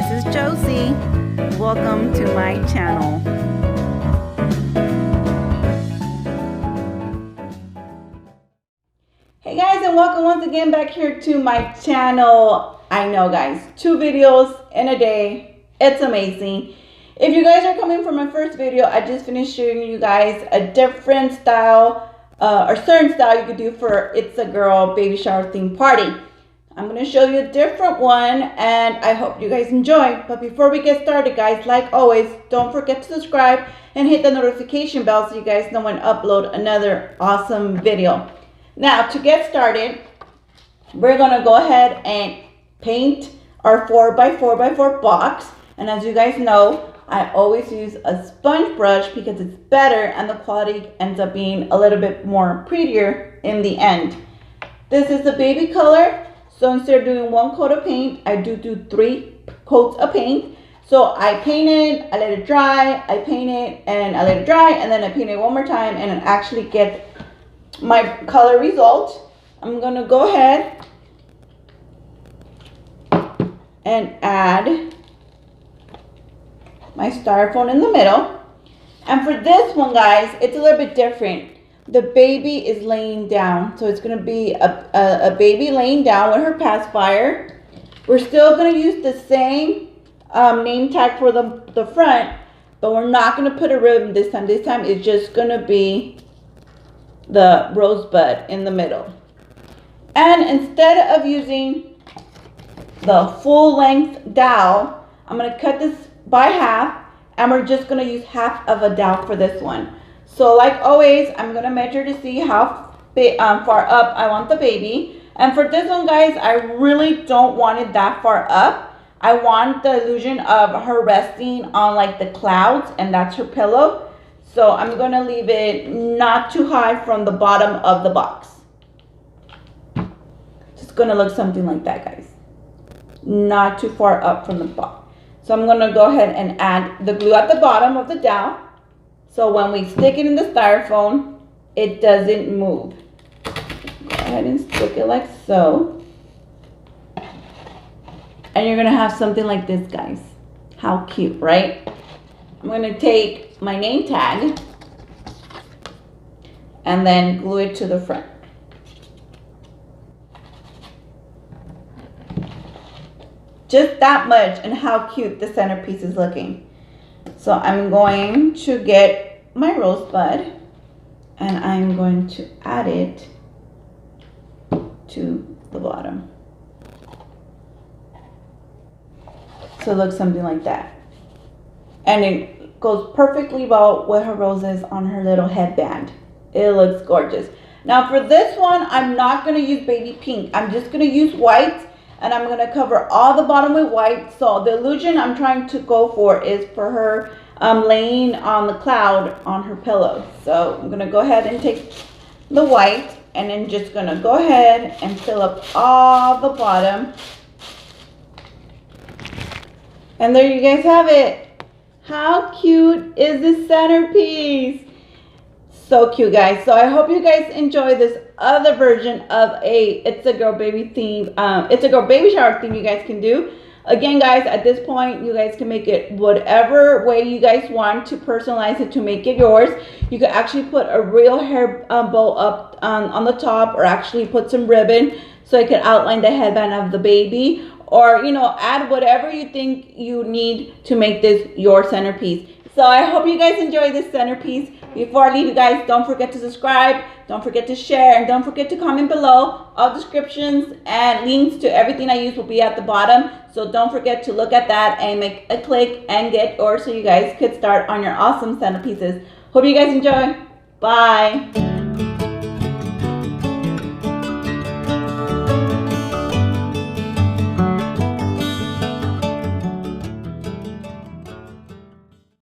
this is Josie. Welcome to my channel. Hey guys, and welcome once again back here to my channel. I know guys, 2 videos in a day. It's amazing. If you guys are coming from my first video, I just finished showing you guys a different style or certain style you could do for It's a Girl baby shower theme party. I'm going to show you a different one and I hope you guys enjoy. But before we get started guys, like always, don't forget to subscribe and hit the notification bell so you guys know when I upload another awesome video. Now to get started, we're going to go ahead and paint our 4x4x4 box. And as you guys know, I always use a sponge brush because it's better and the quality ends up being a little bit more prettier in the end. This is the baby color. So instead of doing 1 coat of paint, I do 3 coats of paint. So I paint it, I let it dry, I paint it, and I let it dry, and then I paint it one more time, and I actually get my color result. I'm gonna go ahead and add my styrofoam in the middle. And for this one, guys, it's a little bit different. The baby is laying down, so it's going to be a baby laying down with her pacifier. We're still going to use the same name tag for the front, but we're not going to put a ribbon this time. This time it's just going to be the rosebud in the middle. And instead of using the full length dowel, I'm going to cut this by half, and we're just going to use half of a dowel for this one. So like always, I'm going to measure to see how far up I want the baby. And for this one, guys, I really don't want it that far up. I want the illusion of her resting on like the clouds, and that's her pillow. So I'm going to leave it not too high from the bottom of the box. It's going to look something like that, guys. Not too far up from the box. So I'm going to go ahead and add the glue at the bottom of the dowel. So when we stick it in the styrofoam, it doesn't move. Go ahead and stick it like so. And you're gonna have something like this, guys. How cute, right? I'm gonna take my name tag and then glue it to the front. Just that much, and how cute the centerpiece is looking. So I'm going to get my rosebud and I'm going to add it to the bottom. So it looks something like that. And it goes perfectly well with her roses on her little headband. It looks gorgeous. Now for this one, I'm not going to use baby pink. I'm just going to use white. And I'm going to cover all the bottom with white. So the illusion I'm trying to go for is for her laying on the cloud on her pillow. So I'm going to go ahead and take the white and then just going to go ahead and fill up all the bottom. And there you guys have it. How cute is this centerpiece? So cute, guys. So I hope you guys enjoy this other version of a It's a Girl baby theme. It's a Girl baby shower theme you guys can do. Again, guys, at this point, you guys can make it whatever way you guys want to personalize it to make it yours. You could actually put a real hair bow up on the top, or actually put some ribbon so it can outline the headband of the baby. Or, you know, add whatever you think you need to make this your centerpiece. So I hope you guys enjoy this centerpiece. Before I leave you guys, don't forget to subscribe, don't forget to share, and don't forget to comment below. All descriptions and links to everything I use will be at the bottom. So don't forget to look at that and make a click and get yours so you guys could start on your awesome centerpieces. Hope you guys enjoy. Bye.